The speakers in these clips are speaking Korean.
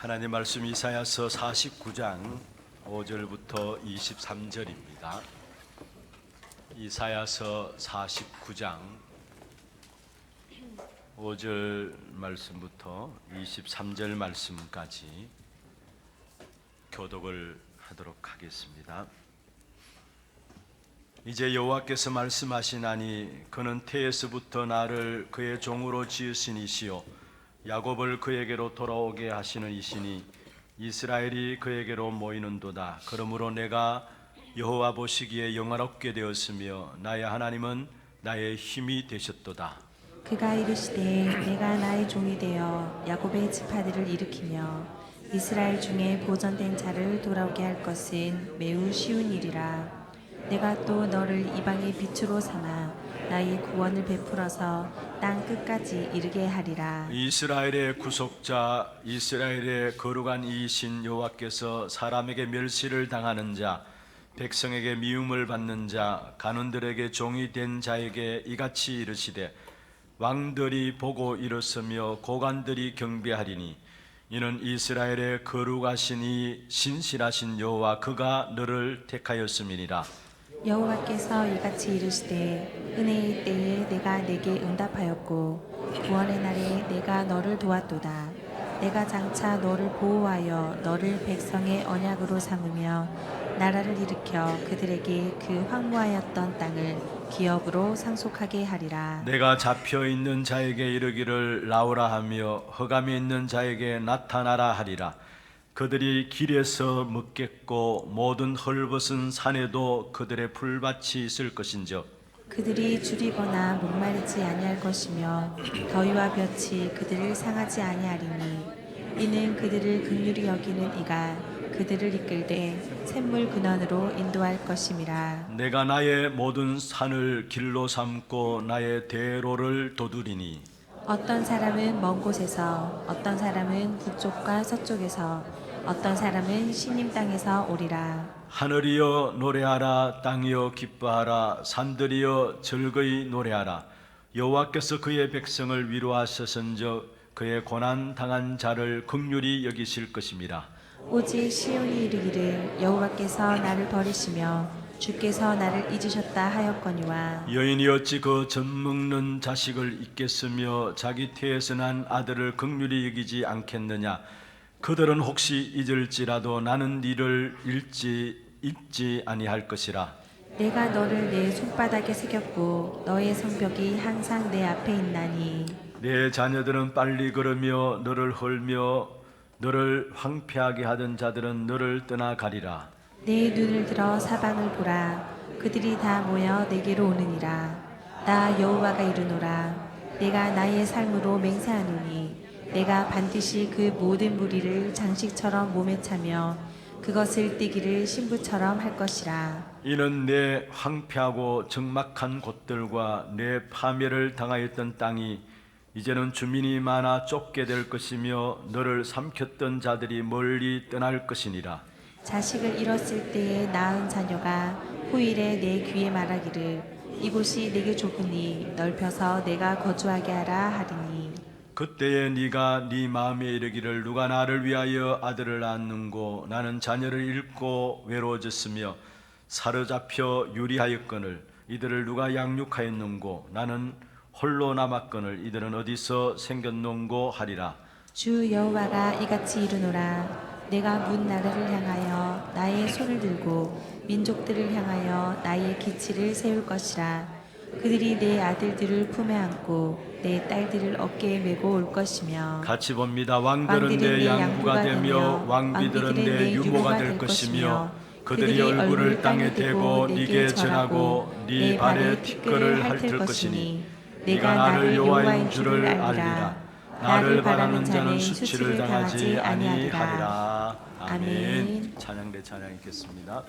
하나님 말씀 이사야서 49장 5절부터 23절입니다. 이사야서 49장 5절 말씀부터 23절 말씀까지 교독을 하도록 하겠습니다. 이제 여호와께서 말씀하시나니 그는 태에서부터 나를 그의 종으로 지으신 이시요 야곱을 그에게로 돌아오게 하시는 이시니 이스라엘이 그에게로 모이는도다. 그러므로 내가 여호와 보시기에 영화롭게 되었으며 나의 하나님은 나의 힘이 되셨도다. 그가 이르시되 내가 나의 종이 되어 야곱의 지파들을 일으키며 이스라엘 중에 보존된 자를 돌아오게 할 것은 매우 쉬운 일이라. 내가 또 너를 이방의 빛으로 삼아 나의 구원을 베풀어서 땅 끝까지 이르게 하리라. 이스라엘의 구속자, 이스라엘의 거룩한 이이신 여호와께서 사람에게 멸시를 당하는 자, 백성에게 미움을 받는 자, 간원들에게 종이 된 자에게 이같이 이르시되 왕들이 보고 일었으며 고관들이 경배하리니 이는 이스라엘의 거룩하신 이 신실하신 여호와 그가 너를 택하였음이니라. 여호와께서 이같이 이르시되 은혜의 때에 내가 내게 응답하였고 구원의 날에 내가 너를 도왔도다. 내가 장차 너를 보호하여 너를 백성의 언약으로 삼으며 나라를 일으켜 그들에게 그 황무하였던 땅을 기업으로 상속하게 하리라. 내가 잡혀 있는 자에게 이르기를 나오라 하며 흑암에 있는 자에게 나타나라 하리라. 그들이 길에서 먹겠고 모든 헐벗은 산에도 그들의 풀밭이 있을 것인즉 그들이 줄이거나 목마르지 아니할 것이며 더위와 볕이 그들을 상하지 아니하리니 이는 그들을 긍휼히 여기는 이가 그들을 이끌되 샘물 근원으로 인도할 것임이라. 내가 나의 모든 산을 길로 삼고 나의 대로를 도두리니 어떤 사람은 먼 곳에서 어떤 사람은 북쪽과 서쪽에서 어떤 사람은 시님 땅에서 오리라. 하늘이여 노래하라. 땅이여 기뻐하라. 산들이여 즐거이 노래하라. 여호와께서 그의 백성을 위로하셨은즉 그의 고난 당한 자를 긍휼히 여기실 것임이라. 오직 시온이 이르기를 여호와께서 나를 버리시며 주께서 나를 잊으셨다 하였거니와. 여인이 어찌 그 젖먹는 자식을 잊겠으며 자기 태에서 난 아들을 긍휼히 여기지 않겠느냐. 그들은 혹시 잊을지라도 나는 이를 잊지 아니할 것이라. 내가 너를 내 손바닥에 새겼고 너의 성벽이 항상 내 앞에 있나니. 내 자녀들은 빨리 걸으며 너를 헐며 너를 황폐하게 하던 자들은 너를 떠나가리라. 내 눈을 들어 사방을 보라. 그들이 다 모여 내게로 오느니라. 나 여호와가 이르노라. 내가 나의 삶으로 맹세하노니 내가 반드시 그 모든 무리를 장식처럼 몸에 차며 그것을 띠기를 신부처럼 할 것이라. 이는 내 황폐하고 적막한 곳들과 내 파멸을 당하였던 땅이 이제는 주민이 많아 쫓게 될 것이며 너를 삼켰던 자들이 멀리 떠날 것이니라. 자식을 잃었을 때에 낳은 자녀가 후일에 내 귀에 말하기를 이곳이 내게 좁으니 넓혀서 내가 거주하게 하라 하리니. 그때에 네가 네 마음에 이르기를 누가 나를 위하여 아들을 낳는고 나는 자녀를 잃고 외로워졌으며 사로잡혀 유리하였거늘 이들을 누가 양육하였는고 나는 홀로 남았거늘 이들은 어디서 생겼는고 하리라. 주 여호와가 이같이 이르노라. 내가 문 나라를 향하여 나의 손을 들고 민족들을 향하여 나의 기치를 세울 것이라. 그들이 내 아들들을 품에 안고 내 딸들을 어깨에 메고 올 것이며 같이 봅니다. 왕들은 내 양부가 되며 왕비들은 내 유모가 될 것이며 그들이 얼굴을 땅에 대고 네게 전하고 네 발에 티끌을 핥을 것이니 네가 나를 여호와인 줄을 알리라. 나를 바라는 자는 수치를 당하지 아니하리라. 아멘. 찬양대 찬양 읽겠습니다.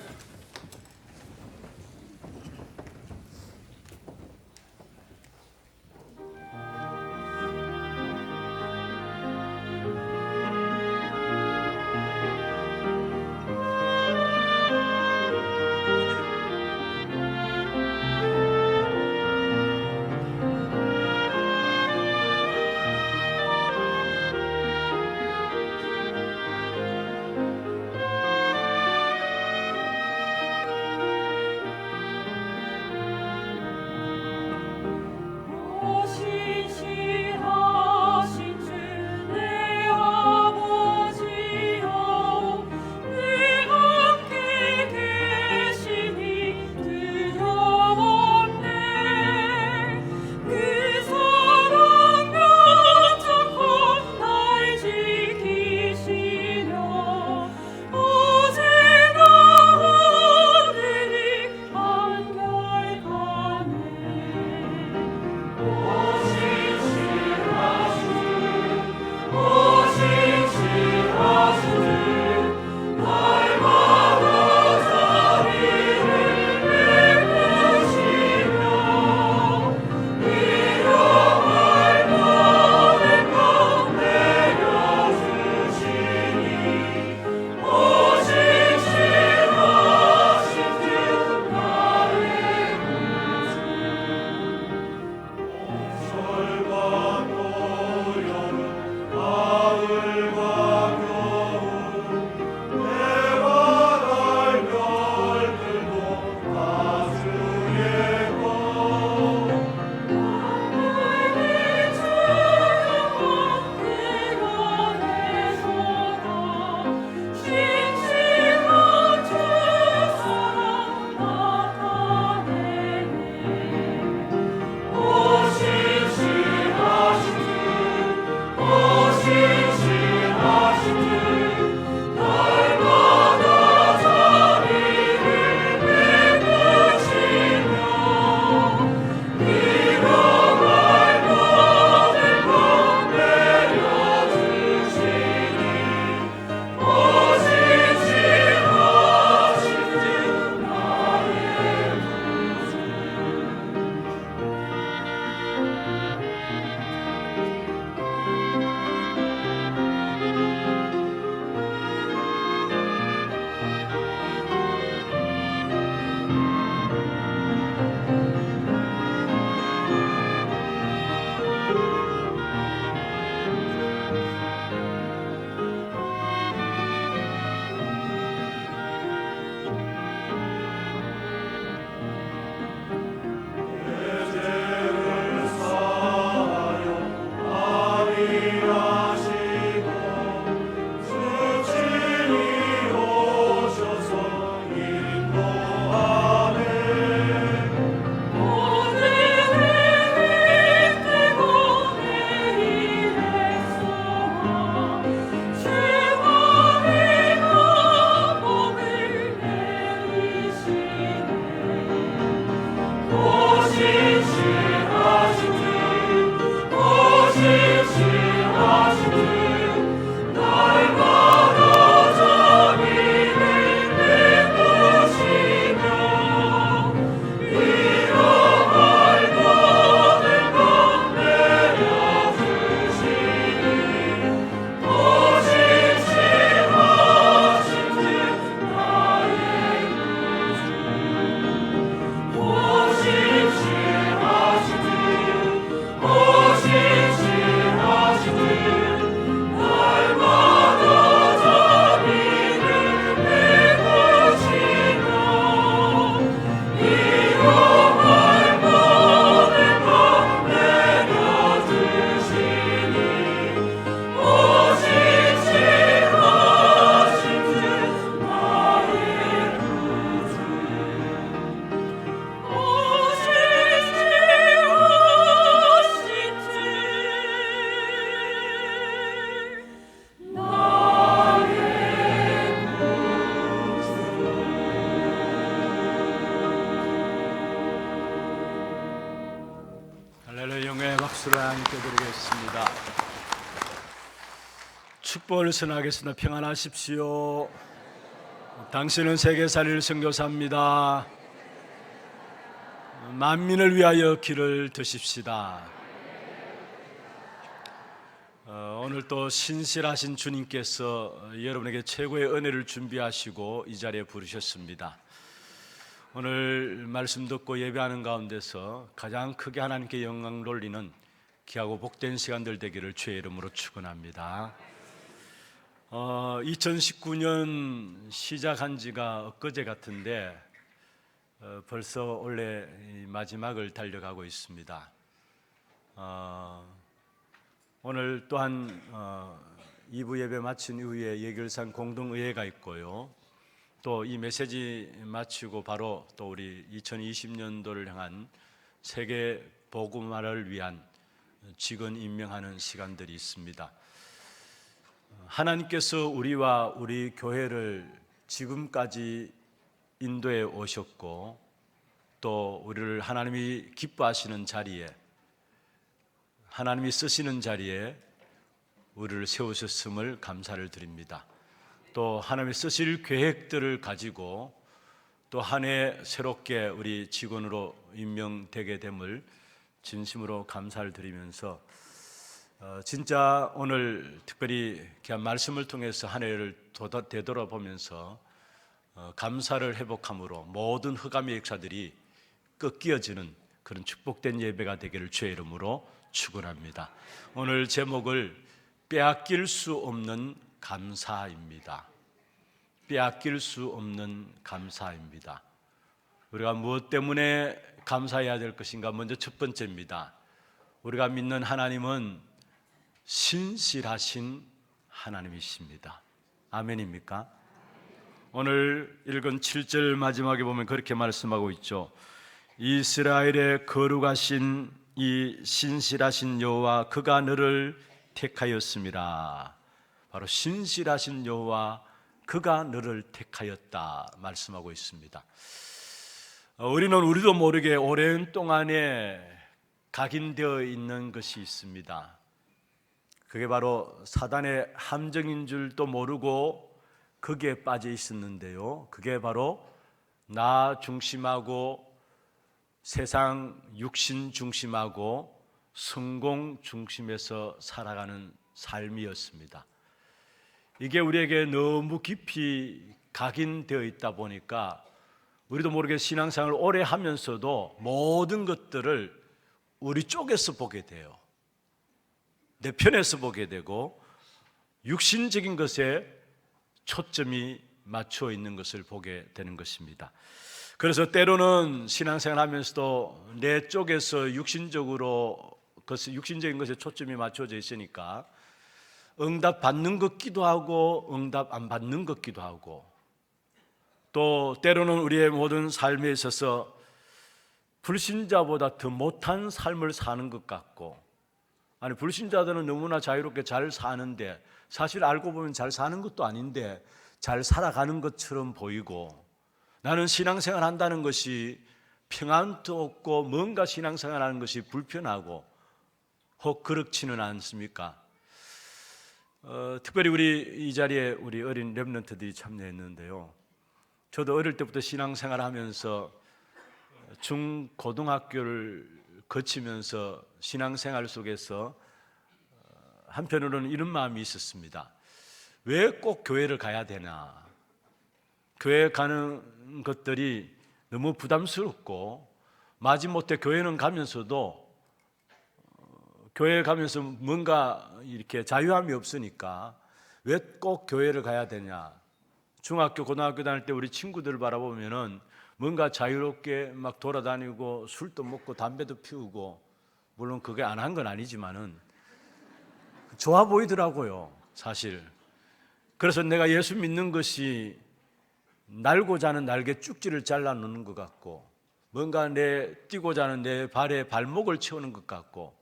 하나님께 드리겠습니다. 축복을 선하겠습니다. 평안하십시오. 당신은 세계살릴 선교사입니다. 만민을 위하여 길을 드십시다. 오늘 또 신실하신 주님께서 여러분에게 최고의 은혜를 준비하시고 이 자리에 부르셨습니다. 오늘 말씀 듣고 예배하는 가운데서 가장 크게 하나님께 영광 돌리는 귀하고 복된 시간들 되기를 주의 이름으로 축원합니다. 2019년 시작한 지가 엊그제 같은데 벌써 올해 마지막을 달려가고 있습니다. 오늘 또한 2부 예배 마친 이후에 예결산 공동의회가 있고요. 또 이 메시지 마치고 바로 또 우리 2020년도를 향한 세계 복음화를 위한 직원 임명하는 시간들이 있습니다. 하나님께서 우리와 우리 교회를 지금까지 인도해 오셨고 또 우리를 하나님이 기뻐하시는 자리에, 하나님이 쓰시는 자리에 우리를 세우셨음을 감사를 드립니다. 또 하나님이 쓰실 계획들을 가지고 또 한 해 새롭게 우리 직원으로 임명되게 됨을 진심으로 감사를 드리면서 진짜 오늘 특별히 귀한 말씀을 통해서 한 해를 되돌아보면서 감사를 회복함으로 모든 흑암의 역사들이 꺾여지는 그런 축복된 예배가 되기를 주의 이름으로 축원합니다. 오늘 제목을 빼앗길 수 없는 감사입니다. 빼앗길 수 없는 감사입니다. 우리가 무엇 때문에 감사해야 될 것인가? 먼저 첫 번째입니다. 우리가 믿는 하나님은 신실하신 하나님이십니다. 아멘입니까? 오늘 읽은 7절 마지막에 보면 그렇게 말씀하고 있죠. 이스라엘의 거룩하신 이 신실하신 여호와 그가 너를 택하였습니다. 바로 신실하신 여호와 그가 너를 택하였다 말씀하고 있습니다. 우리도 모르게 오랜 동안에 각인되어 있는 것이 있습니다. 그게 바로 사단의 함정인 줄도 모르고 거기에 빠져 있었는데요. 그게 바로 나 중심하고 세상 육신 중심하고 성공 중심에서 살아가는 삶이었습니다. 이게 우리에게 너무 깊이 각인되어 있다 보니까 우리도 모르게 신앙생활을 오래 하면서도 모든 것들을 우리 쪽에서 보게 돼요. 내 편에서 보게 되고 육신적인 것에 초점이 맞춰 있는 것을 보게 되는 것입니다. 그래서 때로는 신앙생활 하면서도 내 쪽에서 육신적인 것에 초점이 맞춰져 있으니까 응답 받는 것 같기도 하고 응답 안 받는 것 같기도 하고, 또 때로는 우리의 모든 삶에 있어서 불신자보다 더 못한 삶을 사는 것 같고, 아니 불신자들은 너무나 자유롭게 잘 사는데 사실 알고 보면 잘 사는 것도 아닌데 잘 살아가는 것처럼 보이고, 나는 신앙생활 한다는 것이 평안도 없고 뭔가 신앙생활 하는 것이 불편하고 혹 그렇지는 않습니까? 특별히 우리 이 자리에 우리 어린 렘넌트들이 참여했는데요. 저도 어릴 때부터 신앙생활 하면서 중고등학교를 거치면서 신앙생활 속에서 한편으로는 이런 마음이 있었습니다. 왜 꼭 교회를 가야 되나? 교회 가는 것들이 너무 부담스럽고 마지못해 교회는 가면서도 교회 가면서 뭔가 이렇게 자유함이 없으니까 왜 꼭 교회를 가야 되냐? 중학교, 고등학교 다닐 때 우리 친구들을 바라보면은 뭔가 자유롭게 막 돌아다니고 술도 먹고 담배도 피우고, 물론 그게 안 한 건 아니지만은 좋아 보이더라고요, 사실. 그래서 내가 예수 믿는 것이 날고자 하는 날개 쭉지를 잘라 놓는 것 같고, 뭔가 뛰고자 하는 내 발에 발목을 채우는 것 같고,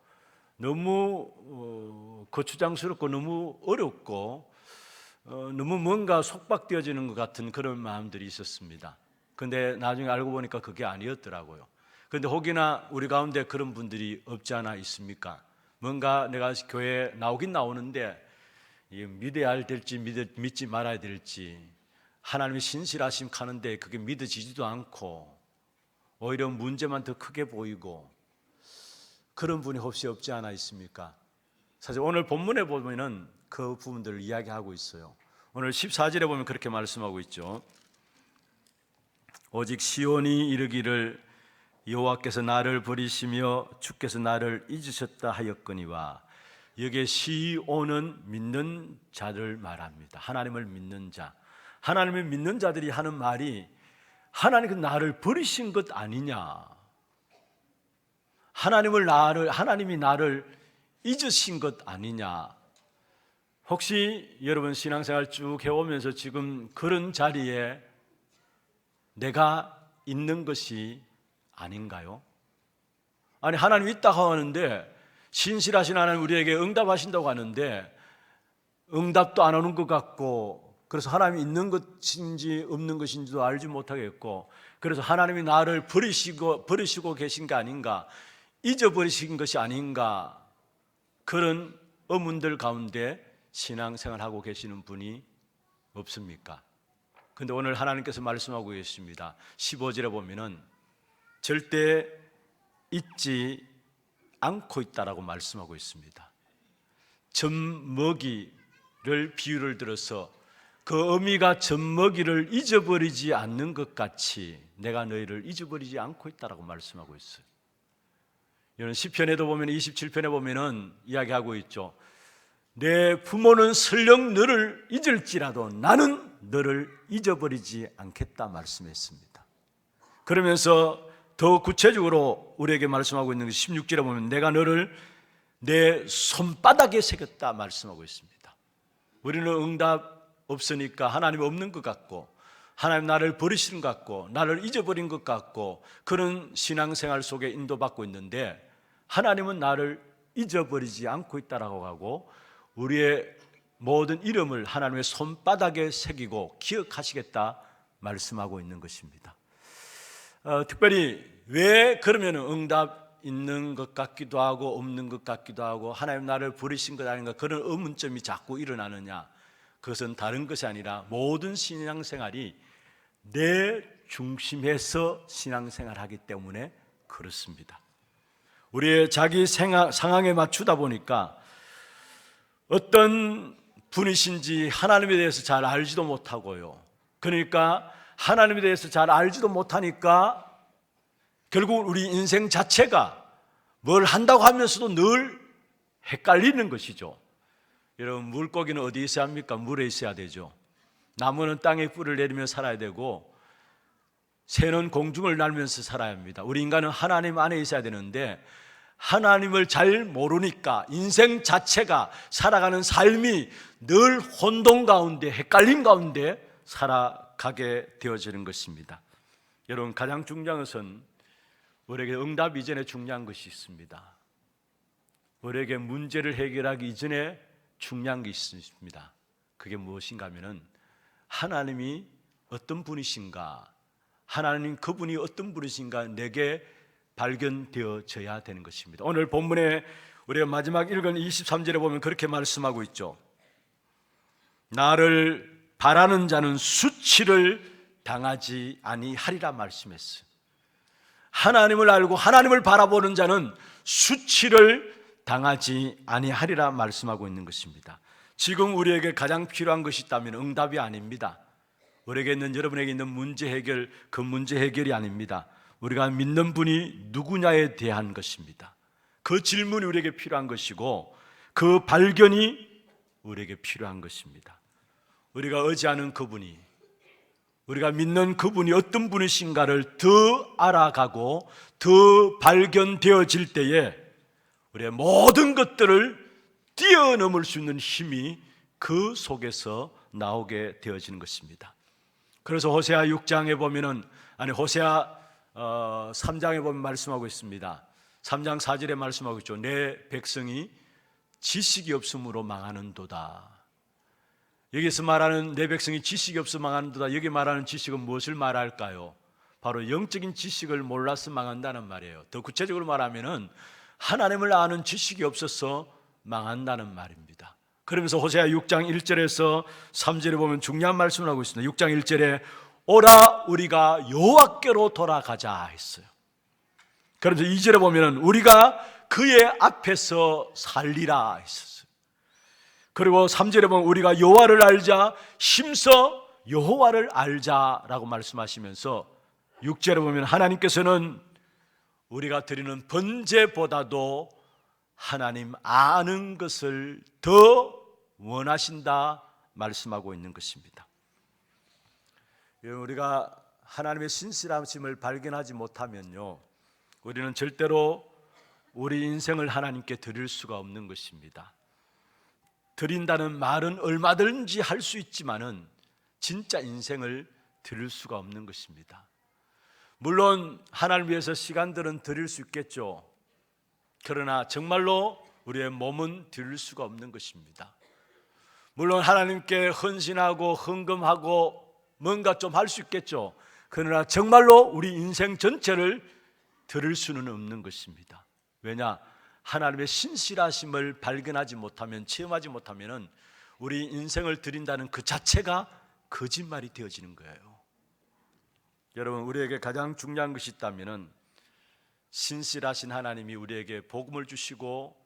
너무 거추장스럽고 너무 어렵고 너무 뭔가 속박되어지는 것 같은 그런 마음들이 있었습니다. 그런데 나중에 알고 보니까 그게 아니었더라고요. 그런데 혹이나 우리 가운데 그런 분들이 없지 않아 있습니까? 뭔가 내가 교회에 나오긴 나오는데 믿어야 될지 믿지 말아야 될지, 하나님의 신실하심 가는데 그게 믿어지지도 않고 오히려 문제만 더 크게 보이고, 그런 분이 혹시 없지 않아 있습니까? 사실 오늘 본문에 보면은 그 부분들을 이야기하고 있어요. 오늘 14절에 보면 그렇게 말씀하고 있죠. 오직 시온이 이르기를 여호와께서 나를 버리시며 주께서 나를 잊으셨다 하였거니와. 여기에 시온은 믿는 자를 말합니다. 하나님을 믿는 자, 하나님을 믿는 자들이 하는 말이 하나님은 나를 버리신 것 아니냐, 하나님이 나를 잊으신 것 아니냐. 혹시 여러분 신앙생활 쭉 해오면서 지금 그런 자리에 내가 있는 것이 아닌가요? 아니, 하나님 있다고 하는데, 신실하신 하나님 우리에게 응답하신다고 하는데 응답도 안 오는 것 같고, 그래서 하나님이 있는 것인지 없는 것인지도 알지 못하겠고, 그래서 하나님이 나를 버리시고 계신 게 아닌가, 잊어버리신 것이 아닌가, 그런 의문들 가운데 신앙생활하고 계시는 분이 없습니까? 그런데 오늘 하나님께서 말씀하고 계십니다. 15절에 보면은 절대 잊지 않고 있다라고 말씀하고 있습니다. 젖먹이를 비유를 들어서 그 어미가 젖먹이를 잊어버리지 않는 것 같이 내가 너희를 잊어버리지 않고 있다라고 말씀하고 있어요. 이런 시편에도 보면 27편에 보면은 이야기하고 있죠. 내 부모는 설령 너를 잊을지라도 나는 너를 잊어버리지 않겠다 말씀했습니다. 그러면서 더 구체적으로 우리에게 말씀하고 있는 것이 16절에 보면 내가 너를 내 손바닥에 새겼다 말씀하고 있습니다. 우리는 응답 없으니까 하나님이 없는 것 같고, 하나님 나를 버리시는 것 같고, 나를 잊어버린 것 같고, 그런 신앙생활 속에 인도받고 있는데, 하나님은 나를 잊어버리지 않고 있다라고 하고 우리의 모든 이름을 하나님의 손바닥에 새기고 기억하시겠다 말씀하고 있는 것입니다. 특별히 왜 그러면 응답 있는 것 같기도 하고 없는 것 같기도 하고 하나님 나를 버리신 것 아닌가, 그런 의문점이 자꾸 일어나느냐? 그것은 다른 것이 아니라 모든 신앙생활이 내 중심에서 신앙생활하기 때문에 그렇습니다. 우리의 자기 상황에 맞추다 보니까 어떤 분이신지 하나님에 대해서 잘 알지도 못하고요. 그러니까 하나님에 대해서 잘 알지도 못하니까 결국 우리 인생 자체가 뭘 한다고 하면서도 늘 헷갈리는 것이죠. 여러분, 물고기는 어디에 있어야 합니까? 물에 있어야 되죠. 나무는 땅에 뿔을 내리며 살아야 되고, 새는 공중을 날면서 살아야 합니다. 우리 인간은 하나님 안에 있어야 되는데 하나님을 잘 모르니까 인생 자체가, 살아가는 삶이 늘 혼동 가운데, 헷갈림 가운데 살아가게 되어지는 것입니다. 여러분, 가장 중요한 것은 우리에게 응답 이전에 중요한 것이 있습니다. 우리에게 문제를 해결하기 이전에 중요한 게 있습니다. 그게 무엇인가 하면은 하나님이 어떤 분이신가, 하나님 그분이 어떤 분이신가 내게 발견되어져야 되는 것입니다. 오늘 본문에 우리가 마지막 읽은 23절에 보면 그렇게 말씀하고 있죠. 나를 바라는 자는 수치를 당하지 아니하리라 말씀했어요. 하나님을 알고 하나님을 바라보는 자는 수치를 당하지 아니하리라 말씀하고 있는 것입니다. 지금 우리에게 가장 필요한 것이 있다면 응답이 아닙니다. 우리에게 있는, 여러분에게 있는 문제 해결, 그 문제 해결이 아닙니다. 우리가 믿는 분이 누구냐에 대한 것입니다. 그 질문이 우리에게 필요한 것이고 그 발견이 우리에게 필요한 것입니다. 우리가 의지하는 그분이, 우리가 믿는 그분이 어떤 분이신가를 더 알아가고 더 발견되어질 때에 우리의 모든 것들을 뛰어넘을 수 있는 힘이 그 속에서 나오게 되어지는 것입니다. 그래서 호세아 6장에 보면은, 호세아 3장에 보면 말씀하고 있습니다. 3장 4절에 말씀하고 있죠. 내 백성이 지식이 없음으로 망하는도다. 여기서 말하는 내 백성이 지식이 없어 망하는도다, 여기 말하는 지식은 무엇을 말할까요? 바로 영적인 지식을 몰라서 망한다는 말이에요. 더 구체적으로 말하면은 하나님을 아는 지식이 없어서 망한다는 말입니다. 그러면서 호세아 6장 1절에서 3절에 보면 중요한 말씀을 하고 있습니다. 6장 1절에 오라 우리가 여호와께로 돌아가자 했어요. 그러면서 2절에 보면 우리가 그의 앞에서 살리라 했었어요. 그리고 3절에 보면 우리가 여호와를 알자, 힘써 여호와를 알자라고 말씀하시면서 6절에 보면 하나님께서는 우리가 드리는 번제보다도 하나님 아는 것을 더 원하신다 말씀하고 있는 것입니다. 우리가 하나님의 신실하심을 발견하지 못하면요, 우리는 절대로 우리 인생을 하나님께 드릴 수가 없는 것입니다. 드린다는 말은 얼마든지 할 수 있지만은 진짜 인생을 드릴 수가 없는 것입니다. 물론 하나님을 위해서 시간들은 드릴 수 있겠죠. 그러나 정말로 우리의 몸은 드릴 수가 없는 것입니다. 물론 하나님께 헌신하고 헌금하고 뭔가 좀 할 수 있겠죠. 그러나 정말로 우리 인생 전체를 드릴 수는 없는 것입니다. 왜냐? 하나님의 신실하심을 발견하지 못하면, 체험하지 못하면 우리 인생을 드린다는 그 자체가 거짓말이 되어지는 거예요. 여러분, 우리에게 가장 중요한 것이 있다면 신실하신 하나님이 우리에게 복음을 주시고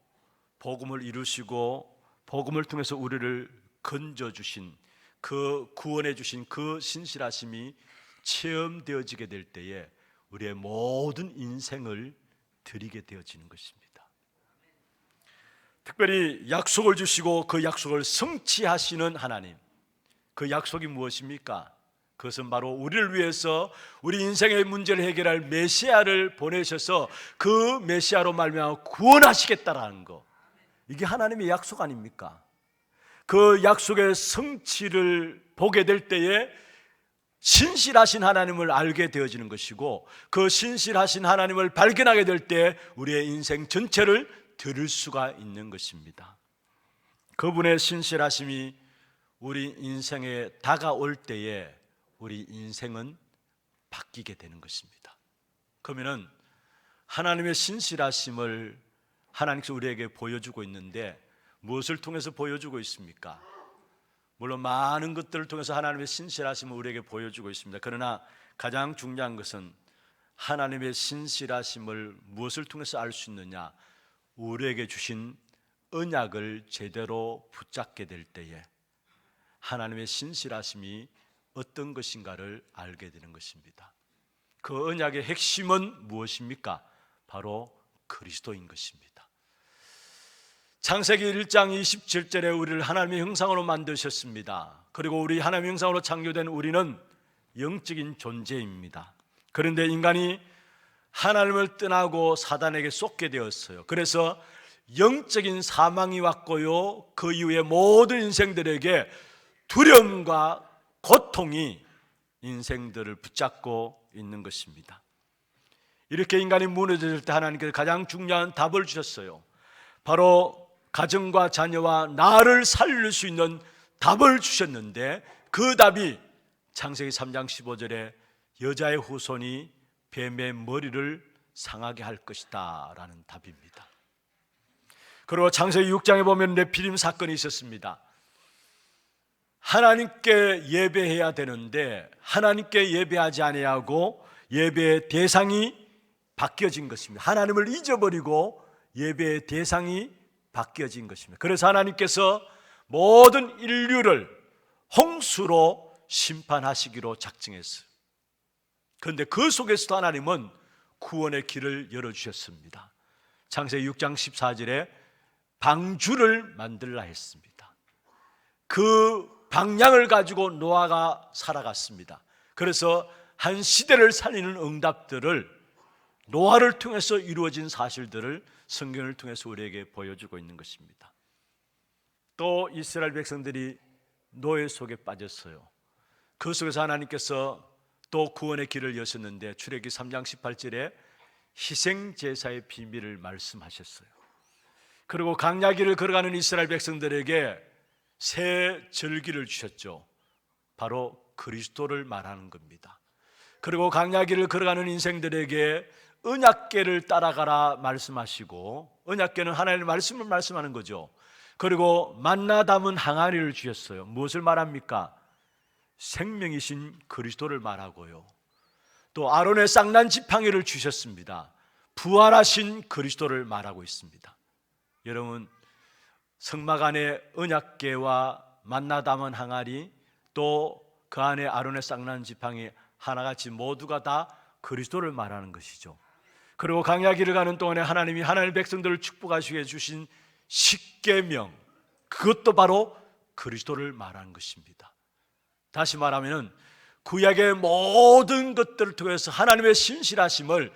복음을 이루시고 복음을 통해서 우리를 건져주신, 그 구원해 주신 그 신실하심이 체험되어지게 될 때에 우리의 모든 인생을 드리게 되어지는 것입니다. 특별히 약속을 주시고 그 약속을 성취하시는 하나님, 그 약속이 무엇입니까? 그것은 바로 우리를 위해서 우리 인생의 문제를 해결할 메시아를 보내셔서 그 메시아로 말미암아 구원하시겠다라는 거, 이게 하나님의 약속 아닙니까? 그 약속의 성취를 보게 될 때에 신실하신 하나님을 알게 되어지는 것이고, 그 신실하신 하나님을 발견하게 될 때 우리의 인생 전체를 들을 수가 있는 것입니다. 그분의 신실하심이 우리 인생에 다가올 때에 우리 인생은 바뀌게 되는 것입니다. 그러면은 하나님의 신실하심을 하나님께서 우리에게 보여주고 있는데 무엇을 통해서 보여주고 있습니까? 물론 많은 것들을 통해서 하나님의 신실하심을 우리에게 보여주고 있습니다. 그러나 가장 중요한 것은 하나님의 신실하심을 무엇을 통해서 알 수 있느냐? 우리에게 주신 언약을 제대로 붙잡게 될 때에 하나님의 신실하심이 어떤 것인가를 알게 되는 것입니다. 그 언약의 핵심은 무엇입니까? 바로 그리스도인 것입니다. 창세기 1장 27절에 우리를 하나님의 형상으로 만드셨습니다. 그리고 우리 하나님의 형상으로 창조된 우리는 영적인 존재입니다. 그런데 인간이 하나님을 떠나고 사단에게 쏟게 되었어요. 그래서 영적인 사망이 왔고요, 그 이후에 모든 인생들에게 두려움과 고통이 인생들을 붙잡고 있는 것입니다. 이렇게 인간이 무너질 때 하나님께서 가장 중요한 답을 주셨어요. 바로 가정과 자녀와 나를 살릴 수 있는 답을 주셨는데, 그 답이 창세기 3장 15절에 여자의 후손이 뱀의 머리를 상하게 할 것이다 라는 답입니다. 그리고 창세기 6장에 보면 네피림 사건이 있었습니다. 하나님께 예배해야 되는데 하나님께 예배하지 아니하고 예배의 대상이 바뀌어진 것입니다. 하나님을 잊어버리고 예배의 대상이 바뀌어진 것입니다. 그래서 하나님께서 모든 인류를 홍수로 심판하시기로 작정했어요. 그런데 그 속에서도 하나님은 구원의 길을 열어주셨습니다. 창세기 6장 14절에 방주를 만들라 했습니다. 그 방향을 가지고 노아가 살아갔습니다. 그래서 한 시대를 살리는 응답들을, 노아를 통해서 이루어진 사실들을 성경을 통해서 우리에게 보여주고 있는 것입니다. 또 이스라엘 백성들이 노예 속에 빠졌어요. 그 속에서 하나님께서 또 구원의 길을 여셨는데 출애굽기 3장 18절에 희생제사의 비밀을 말씀하셨어요. 그리고 광야길을 걸어가는 이스라엘 백성들에게 새 절기를 주셨죠. 바로 그리스도를 말하는 겁니다. 그리고 광야길을 걸어가는 인생들에게 언약궤를 따라가라 말씀하시고, 언약궤는 하나님의 말씀을 말씀하는 거죠. 그리고 만나 담은 항아리를 주셨어요. 무엇을 말합니까? 생명이신 그리스도를 말하고요. 또 아론의 쌍난 지팡이를 주셨습니다. 부활하신 그리스도를 말하고 있습니다. 여러분, 성막 안에 언약궤와 만나 담은 항아리, 또 그 안에 아론의 쌍난 지팡이 하나같이 모두가 다 그리스도를 말하는 것이죠. 그리고 광야길을 가는 동안에 하나님이 하나님의 백성들을 축복하시게 해주신 십계명, 그것도 바로 그리스도를 말하는 것입니다. 다시 말하면 구약의 모든 것들을 통해서 하나님의 신실하심을,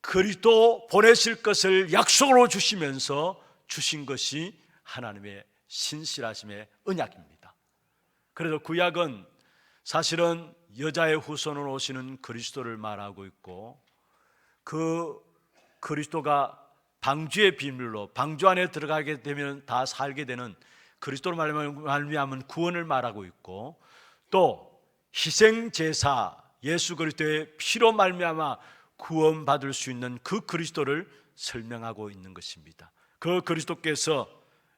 그리스도 보내실 것을 약속으로 주시면서 주신 것이 하나님의 신실하심의 언약입니다. 그래서 구약은 사실은 여자의 후손으로 오시는 그리스도를 말하고 있고, 그 그리스도가 방주의 비밀로 방주 안에 들어가게 되면 다 살게 되는 그리스도로 말미암은 구원을 말하고 있고, 또 희생제사 예수 그리스도의 피로 말미암아 구원받을 수 있는 그 그리스도를 설명하고 있는 것입니다. 그 그리스도께서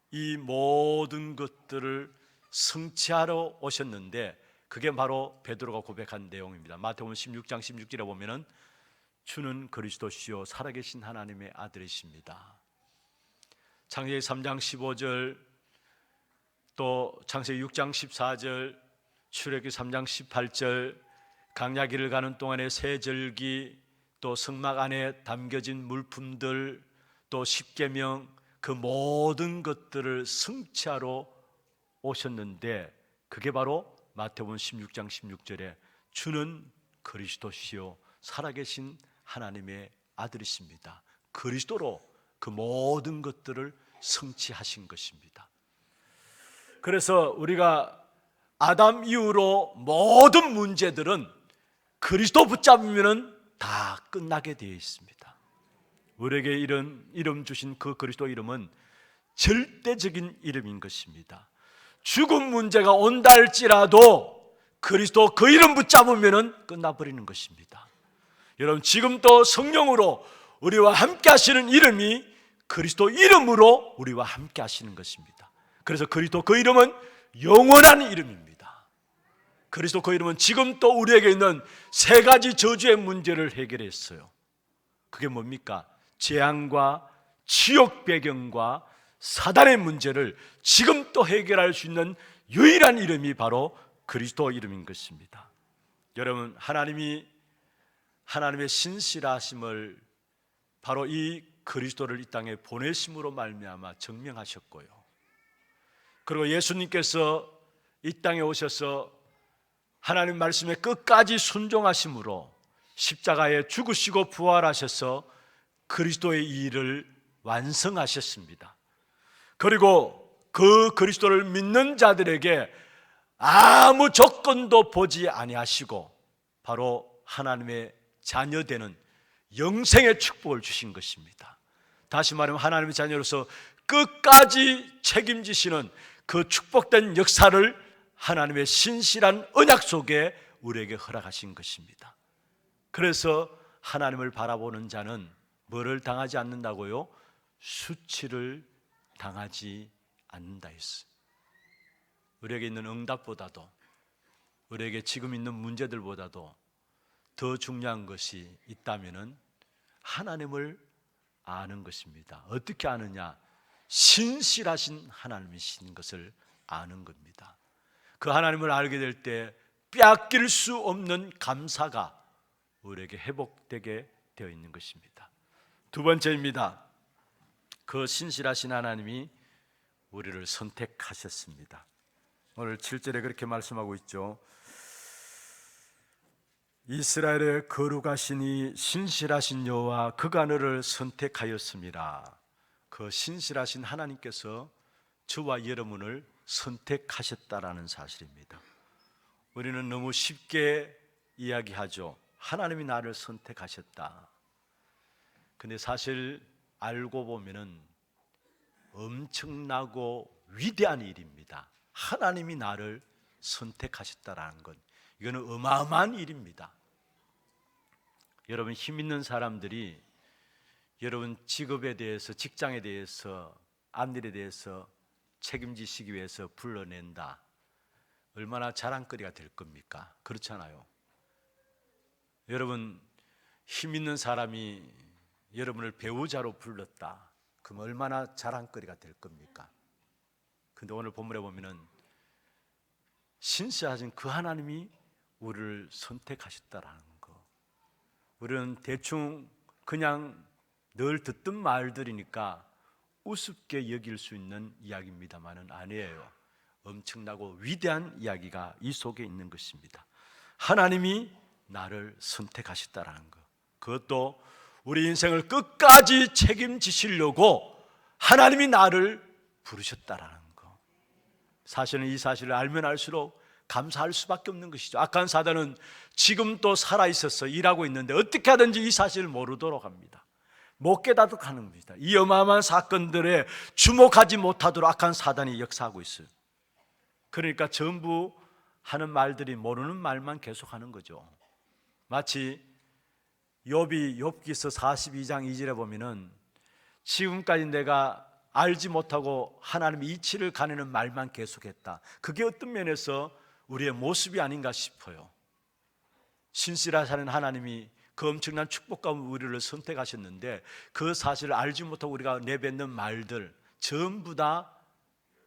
이 모든 것들을 성취하러 오셨는데, 그게 바로 베드로가 고백한 내용입니다. 마태복음 16장 16절에 보면은 주는 그리스도시요 살아계신 하나님의 아들이십니다. 창세기 3장 15절, 또 창세기 6장 14절, 출애굽기 3장 18절, 광야길을 가는 동안의 세절기, 또 성막 안에 담겨진 물품들, 또 십계명, 그 모든 것들을 성취하러 오셨는데, 그게 바로 마태복음 16장 16절에 주는 그리스도시요 살아계신 하나님의 아들이십니다. 그리스도로 그 모든 것들을 성취하신 것입니다. 그래서 우리가 아담 이후로 모든 문제들은 그리스도 붙잡으면 다 끝나게 되어 있습니다. 우리에게 이름 주신 그 그리스도 이름은 절대적인 이름인 것입니다. 죽음 문제가 온다 할지라도 그리스도 그 이름 붙잡으면 끝나버리는 것입니다. 여러분, 지금 또 성령으로 우리와 함께 하시는 이름이 그리스도 이름으로 우리와 함께 하시는 것입니다. 그래서 그리스도 그 이름은 영원한 이름입니다. 그리스도 그 이름은 지금 또 우리에게 있는 세 가지 저주의 문제를 해결했어요. 그게 뭡니까? 재앙과 지옥 배경과 사단의 문제를 지금 또 해결할 수 있는 유일한 이름이 바로 그리스도 이름인 것입니다. 여러분, 하나님의 신실하심을 바로 이 그리스도를 이 땅에 보내심으로 말미암아 증명하셨고요. 그리고 예수님께서 이 땅에 오셔서 하나님 말씀에 끝까지 순종하심으로 십자가에 죽으시고 부활하셔서 그리스도의 일을 완성하셨습니다. 그리고 그 그리스도를 믿는 자들에게 아무 조건도 보지 아니하시고 바로 하나님의 자녀되는 영생의 축복을 주신 것입니다. 다시 말하면 하나님의 자녀로서 끝까지 책임지시는 그 축복된 역사를 하나님의 신실한 언약 속에 우리에게 허락하신 것입니다. 그래서 하나님을 바라보는 자는 뭐를 당하지 않는다고요? 수치를 당하지 않는다 했어요. 우리에게 있는 응답보다도, 우리에게 지금 있는 문제들보다도 더 중요한 것이 있다면은 하나님을 아는 것입니다. 어떻게 아느냐? 신실하신 하나님이신 것을 아는 겁니다. 그 하나님을 알게 될 때 빼앗길 수 없는 감사가 우리에게 회복되게 되어 있는 것입니다. 두 번째입니다. 그 신실하신 하나님이 우리를 선택하셨습니다. 오늘 7절에 그렇게 말씀하고 있죠. 이스라엘의 거룩하시니 신실하신 여호와 그가 너를 선택하였습니다. 그 신실하신 하나님께서 저와 여러분을 선택하셨다라는 사실입니다. 우리는 너무 쉽게 이야기하죠. 하나님이 나를 선택하셨다. 근데 사실 알고 보면은 엄청나고 위대한 일입니다. 하나님이 나를 선택하셨다라는 것, 이거는 어마어마한 일입니다. 여러분, 힘 있는 사람들이 여러분 직업에 대해서, 직장에 대해서, 앞일에 대해서 책임지시기 위해서 불러낸다. 얼마나 자랑거리가 될 겁니까? 그렇잖아요. 여러분, 힘 있는 사람이 여러분을 배우자로 불렀다. 그럼 얼마나 자랑거리가 될 겁니까? 근데 오늘 본문에 보면은 신실하신 그 하나님이 우리를 선택하셨다라는 거. 우리는 대충 그냥 늘 듣던 말들이니까 우습게 여길 수 있는 이야기입니다만은 아니에요. 엄청나고 위대한 이야기가 이 속에 있는 것입니다. 하나님이 나를 선택하셨다라는 것, 그것도 우리 인생을 끝까지 책임지시려고 하나님이 나를 부르셨다라는 것. 사실은 이 사실을 알면 알수록 감사할 수밖에 없는 것이죠. 악한 사단은 지금 또 살아있어서 일하고 있는데 어떻게 하든지 이 사실을 모르도록 합니다. 못 깨닫도록 하는 겁니다. 이 어마어마한 사건들에 주목하지 못하도록 악한 사단이 역사하고 있어요. 그러니까 전부 하는 말들이 모르는 말만 계속하는 거죠. 마치 욥기서 42장 2절에 보면은 지금까지 내가 알지 못하고 하나님의 이치를 가리는 말만 계속했다. 그게 어떤 면에서 우리의 모습이 아닌가 싶어요. 신실하신 하나님이 그 엄청난 축복 가운데 우리를 선택하셨는데 그 사실을 알지 못하고 우리가 내뱉는 말들 전부 다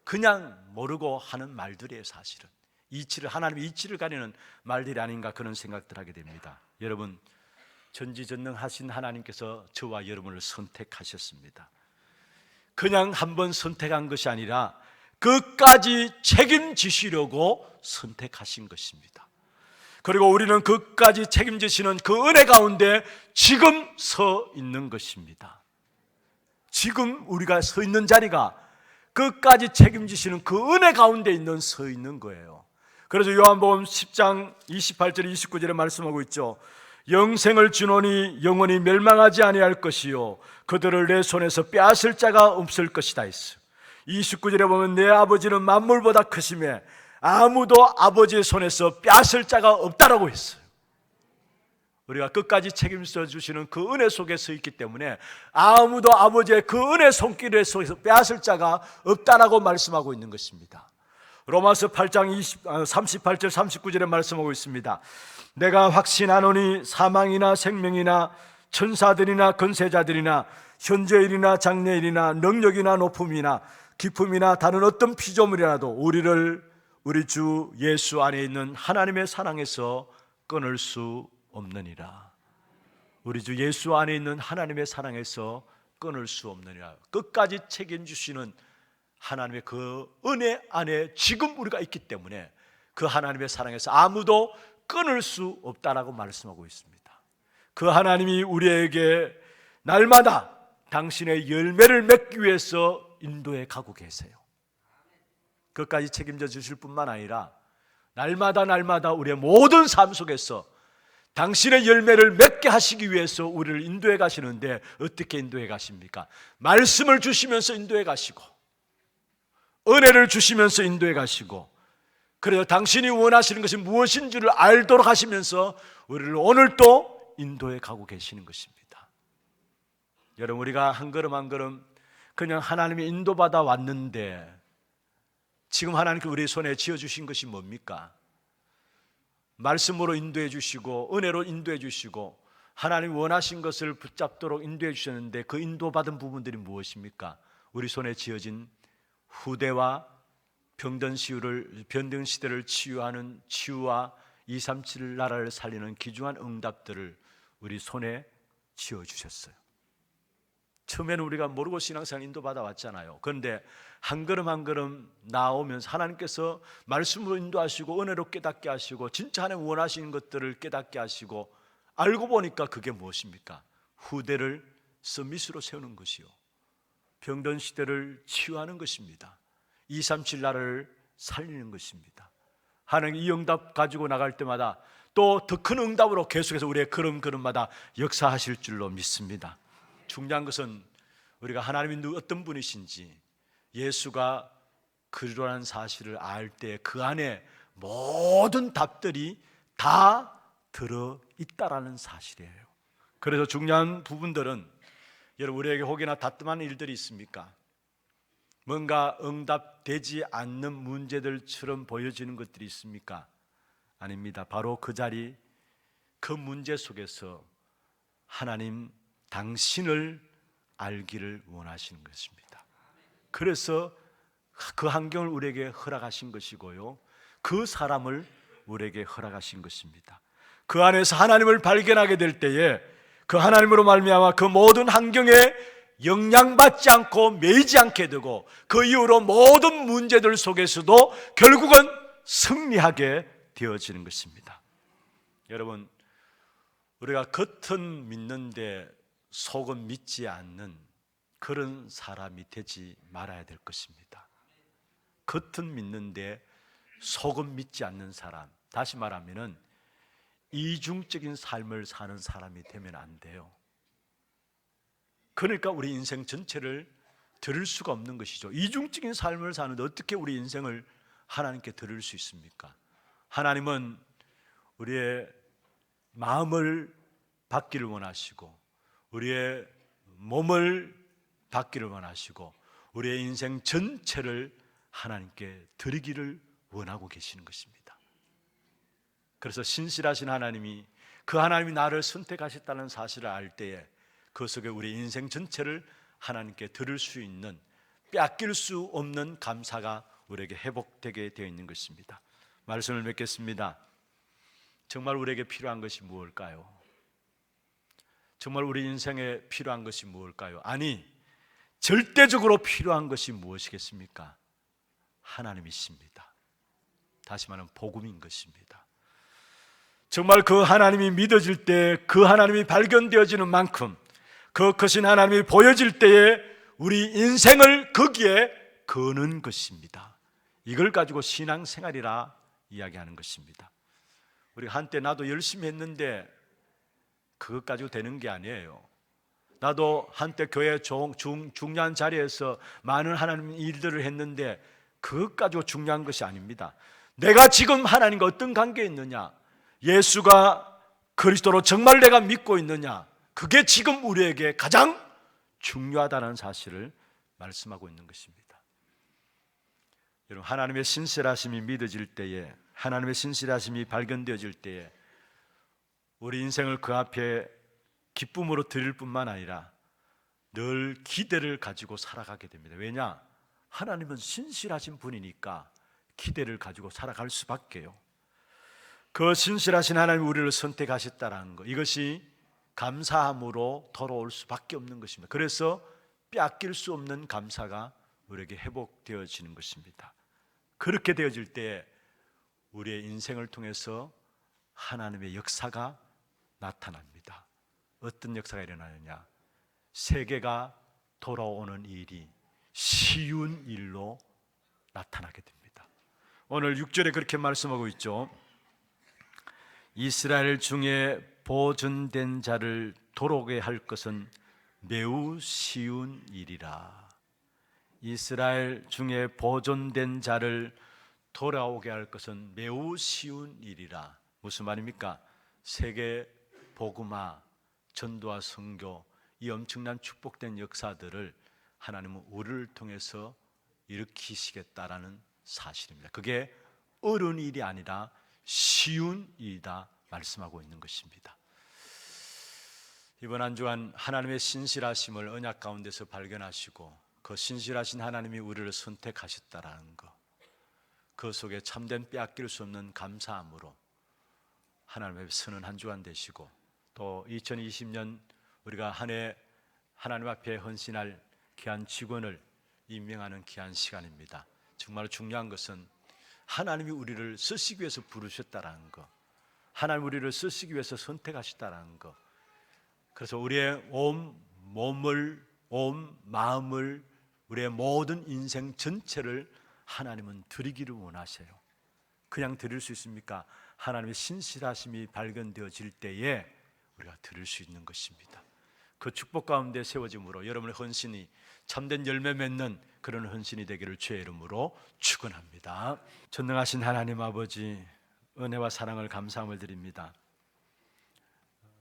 그냥 모르고 하는 말들이에요. 사실은 하나님의 이치를 가리는 말들이 아닌가 그런 생각들 하게 됩니다. 여러분, 전지전능하신 하나님께서 저와 여러분을 선택하셨습니다. 그냥 한번 선택한 것이 아니라 끝까지 책임지시려고 선택하신 것입니다. 그리고 우리는 끝까지 책임지시는 그 은혜 가운데 지금 서 있는 것입니다. 지금 우리가 서 있는 자리가 끝까지 책임지시는 그 은혜 가운데 서 있는 거예요. 그래서 요한복음 10장 28절 29절에 말씀하고 있죠. 영생을 주노니 영원히 멸망하지 아니할 것이요 그들을 내 손에서 빼앗을 자가 없을 것이다 했어요. 29절에 보면 내 아버지는 만물보다 크심에 아무도 아버지의 손에서 빼앗을 자가 없다라고 했어요. 우리가 끝까지 책임져 주시는 그 은혜 속에 서 있기 때문에 아무도 아버지의 그 은혜 손길 속에서 빼앗을 자가 없다라고 말씀하고 있는 것입니다. 로마서 8장 38절 39절에 말씀하고 있습니다. 내가 확신하노니 사망이나 생명이나 천사들이나 권세자들이나 현재일이나 장래일이나 능력이나 높음이나 기품이나 다른 어떤 피조물이라도 우리를 우리 주 예수 안에 있는 하나님의 사랑에서 끊을 수 없느니라. 우리 주 예수 안에 있는 하나님의 사랑에서 끊을 수 없느니라. 끝까지 책임주시는 하나님의 그 은혜 안에 지금 우리가 있기 때문에 그 하나님의 사랑에서 아무도 끊을 수 없다라고 말씀하고 있습니다. 그 하나님이 우리에게 날마다 당신의 열매를 맺기 위해서 인도해 가고 계세요. 끝까지 책임져 주실 뿐만 아니라 날마다 우리의 모든 삶 속에서 당신의 열매를 맺게 하시기 위해서 우리를 인도해 가시는데 어떻게 인도해 가십니까? 말씀을 주시면서 인도해 가시고 은혜를 주시면서 인도해 가시고 그래서 당신이 원하시는 것이 무엇인 줄을 알도록 하시면서 우리를 오늘도 인도해 가고 계시는 것입니다. 여러분, 우리가 한 걸음 한 걸음 그냥 하나님의 인도받아 왔는데 지금 하나님께 우리 손에 쥐어주신 것이 뭡니까? 말씀으로 인도해 주시고 은혜로 인도해 주시고 하나님 원하신 것을 붙잡도록 인도해 주셨는데 그 인도받은 부분들이 무엇입니까? 우리 손에 쥐어진 후대와 병든 시대를 치유하는 치유와 237 나라를 살리는 귀중한 응답들을 우리 손에 쥐어주셨어요. 처음에는 우리가 모르고 신앙생활 인도받아 왔잖아요. 그런데 한 걸음 한 걸음 나오면서 하나님께서 말씀으로 인도하시고 은혜로 깨닫게 하시고 진짜 하나님 원하시는 것들을 깨닫게 하시고 알고 보니까 그게 무엇입니까? 후대를 서밋으로 세우는 것이요 병든 시대를 치유하는 것입니다. 237 나라를 살리는 것입니다. 하나님 이 응답 가지고 나갈 때마다 또 더 큰 응답으로 계속해서 우리의 걸음걸음마다 역사하실 줄로 믿습니다. 중요한 것은 우리가 하나님이 어떤 분이신지 예수가 그리라는 사실을 알 때 그 안에 모든 답들이 다 들어있다라는 사실이에요. 그래서 중요한 부분들은, 여러분, 우리에게 혹여나 다툼하는 일들이 있습니까? 뭔가 응답되지 않는 문제들처럼 보여지는 것들이 있습니까? 아닙니다. 바로 그 자리, 그 문제 속에서 하나님 당신을 알기를 원하시는 것입니다. 그래서 그 환경을 우리에게 허락하신 것이고요, 그 사람을 우리에게 허락하신 것입니다. 그 안에서 하나님을 발견하게 될 때에 그 하나님으로 말미암아 그 모든 환경에 영향받지 않고 매이지 않게 되고, 그 이후로 모든 문제들 속에서도 결국은 승리하게 되어지는 것입니다. 여러분, 우리가 겉은 믿는데 속은 믿지 않는 그런 사람이 되지 말아야 될 것입니다. 겉은 믿는데 속은 믿지 않는 사람, 다시 말하면 이중적인 삶을 사는 사람이 되면 안 돼요. 그러니까 우리 인생 전체를 드릴 수가 없는 것이죠. 이중적인 삶을 사는데 어떻게 우리 인생을 하나님께 드릴 수 있습니까? 하나님은 우리의 마음을 받기를 원하시고, 우리의 몸을 받기를 원하시고, 우리의 인생 전체를 하나님께 드리기를 원하고 계시는 것입니다. 그래서 신실하신 하나님이, 그 하나님이 나를 선택하셨다는 사실을 알 때에 그 속에 우리 인생 전체를 하나님께 드릴 수 있는, 빼앗길 수 없는 감사가 우리에게 회복되게 되어 있는 것입니다. 말씀을 맺겠습니다. 정말 우리에게 필요한 것이 무엇일까요? 정말 우리 인생에 필요한 것이 무엇일까요? 아니, 절대적으로 필요한 것이 무엇이겠습니까? 하나님이십니다. 다시 말하면 복음인 것입니다. 정말 그 하나님이 믿어질 때, 그 하나님이 발견되어지는 만큼, 그 크신 하나님이 보여질 때에 우리 인생을 거기에 거는 것입니다. 이걸 가지고 신앙생활이라 이야기하는 것입니다. 우리가 한때 나도 열심히 했는데 그것 가지고 되는 게 아니에요. 나도 한때 교회 중요한 자리에서 많은 하나님 일들을 했는데 그것 가지고 중요한 것이 아닙니다. 내가 지금 하나님과 어떤 관계에 있느냐, 예수가 그리스도로 정말 내가 믿고 있느냐, 그게 지금 우리에게 가장 중요하다는 사실을 말씀하고 있는 것입니다. 여러분, 하나님의 신실하심이 믿어질 때에, 하나님의 신실하심이 발견되어질 때에 우리 인생을 그 앞에 기쁨으로 드릴 뿐만 아니라 늘 기대를 가지고 살아가게 됩니다. 왜냐? 하나님은 신실하신 분이니까 기대를 가지고 살아갈 수밖에요. 그 신실하신 하나님이 우리를 선택하셨다는 것, 이것이 감사함으로 돌아올 수밖에 없는 것입니다. 그래서 빼앗길 수 없는 감사가 우리에게 회복되어지는 것입니다. 그렇게 되어질 때 우리의 인생을 통해서 하나님의 역사가 나타납니다. 어떤 역사가 일어나느냐? 세계가 돌아오는 일이 쉬운 일로 나타나게 됩니다. 오늘 6절에 그렇게 말씀하고 있죠. 이스라엘 중에 보존된 자를 돌아오게 할 것은 매우 쉬운 일이라. 이스라엘 중에 보존된 자를 돌아오게 할 것은 매우 쉬운 일이라. 무슨 말입니까? 세계 복음화, 전도와 선교, 이 엄청난 축복된 역사들을 하나님은 우리를 통해서 일으키시겠다라는 사실입니다. 그게 어려운 일이 아니라 쉬운 일이다 말씀하고 있는 것입니다. 이번 한 주간 하나님의 신실하심을 언약 가운데서 발견하시고 그 신실하신 하나님이 우리를 선택하셨다라는 것, 그 속에 참된 빼앗길 수 없는 감사함으로 하나님 앞에 서는 한 주간 되시고, 또 2020년 우리가 한 해 하나님 앞에 헌신할 귀한 직원을 임명하는 귀한 시간입니다. 정말 중요한 것은 하나님이 우리를 쓰시기 위해서 부르셨다라는 것, 하나님 우리를 쓰시기 위해서 선택하셨다라는 것. 그래서 우리의 온 몸을, 온 마음을, 우리의 모든 인생 전체를 하나님은 드리기를 원하세요. 그냥 드릴 수 있습니까? 하나님의 신실하심이 발견되어질 때에 우리가 드릴 수 있는 것입니다. 그 축복 가운데 세워짐으로 여러분의 헌신이 참된 열매 맺는 그런 헌신이 되기를 주의 이름으로 축원합니다. 전능하신 하나님 아버지, 은혜와 사랑을 감사함을 드립니다.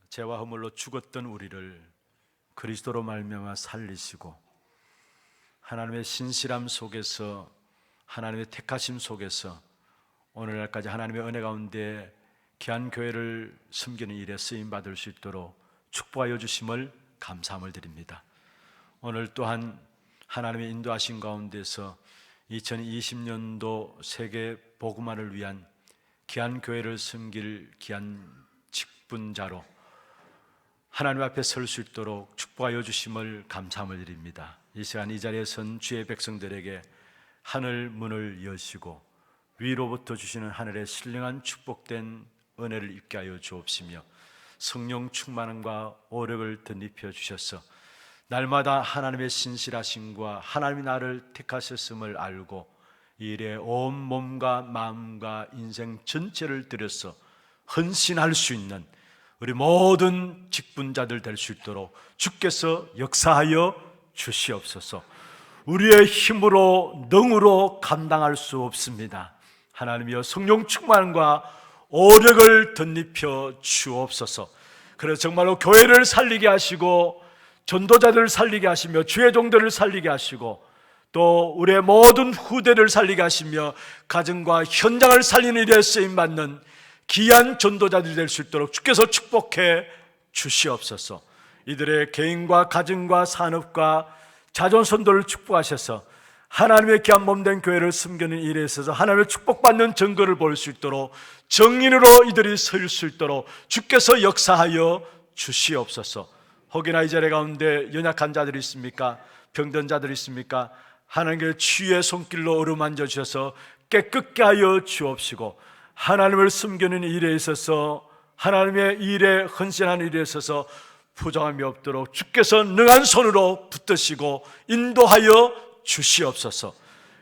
죄와 허물로 죽었던 우리를 그리스도로 말미암아 살리시고 하나님의 신실함 속에서, 하나님의 택하심 속에서 오늘날까지 하나님의 은혜 가운데 귀한 교회를 섬기는 일에 쓰임받을 수 있도록 축복하여 주심을 감사함을 드립니다. 오늘 또한 하나님의 인도하신 가운데서 2020년도 세계 복음화를 위한 귀한 교회를 섬길 귀한 직분자로 하나님 앞에 설 수 있도록 축복하여 주심을 감사함을 드립니다. 이 시간 이 자리에 선 주의 백성들에게 하늘 문을 여시고 위로부터 주시는 하늘의 신령한 축복된 은혜를 입게 하여 주옵시며 성령 충만함과 오력을 덧입혀 주셔서 날마다 하나님의 신실하심과 하나님이 나를 택하셨음을 알고 이 일에 온 몸과 마음과 인생 전체를 들여서 헌신할 수 있는 우리 모든 직분자들 될 수 있도록 주께서 역사하여 주시옵소서. 우리의 힘으로 능으로 감당할 수 없습니다. 하나님이여 성령 충만과 오력을 덧입혀 주옵소서. 그래서 정말로 교회를 살리게 하시고 전도자들을 살리게 하시며 주의 종들을 살리게 하시고 또 우리의 모든 후대를 살리게 하시며 가정과 현장을 살리는 일에 쓰임받는 귀한 전도자들이 될 수 있도록 주께서 축복해 주시옵소서. 이들의 개인과 가정과 산업과 자존선도를 축복하셔서 하나님의 귀한 몸된 교회를 섬기는 일에 있어서 하나님의 축복받는 증거를 볼 수 있도록 정인으로 이들이 설 수 있도록 주께서 역사하여 주시옵소서. 혹여나 이 자리 가운데 연약한 자들이 있습니까? 병든 자들이 있습니까? 하나님의 치유의 손길로 어루만져 주셔서 깨끗게 하여 주옵시고 하나님을 섬기는 일에 있어서 하나님의 일에 헌신하는 일에 있어서 부정함이 없도록 주께서 능한 손으로 붙드시고 인도하여 주시옵소서.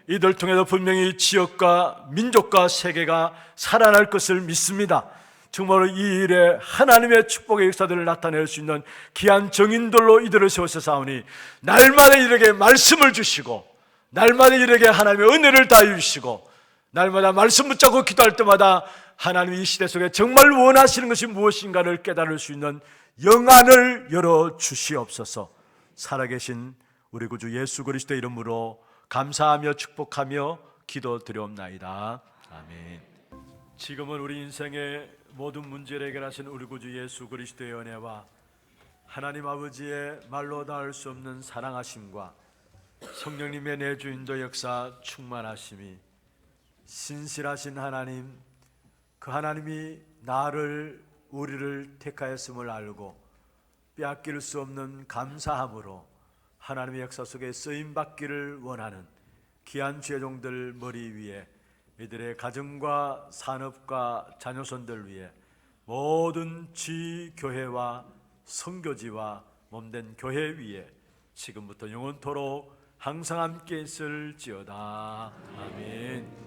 이들 통해서 분명히 지역과 민족과 세계가 살아날 것을 믿습니다. 정말로 이 일에 하나님의 축복의 역사들을 나타낼 수 있는 귀한 정인들로 이들을 세우셔사오니 날마다 이들에게 말씀을 주시고 날마다 이들에게 하나님의 은혜를 다해 주시고 날마다 말씀 붙잡고 기도할 때마다 하나님이 이 시대 속에 정말 원하시는 것이 무엇인가를 깨달을 수 있는 영안을 열어 주시옵소서. 살아계신 우리 구주 예수 그리스도의 이름으로 감사하며 축복하며 기도드리옵나이다. 아멘. 지금은 우리 인생의 모든 문제를 해결하신 우리 구주 예수 그리스도의 은혜와 하나님 아버지의 말로 닿을 수 없는 사랑하심과 성령님의 내주 인도 역사 충만하심이 신실하신 하나님, 그 하나님이 나를 우리를 택하였음을 알고 빼앗길 수 없는 감사함으로 하나님의 역사 속에 쓰임받기를 원하는 귀한 죄종들 머리 위에 이들의 가정과 산업과 자녀손들 위해 모든 지교회와 선교지와 몸된 교회 위에 지금부터 영원토록 항상 함께 있을지어다. 아멘.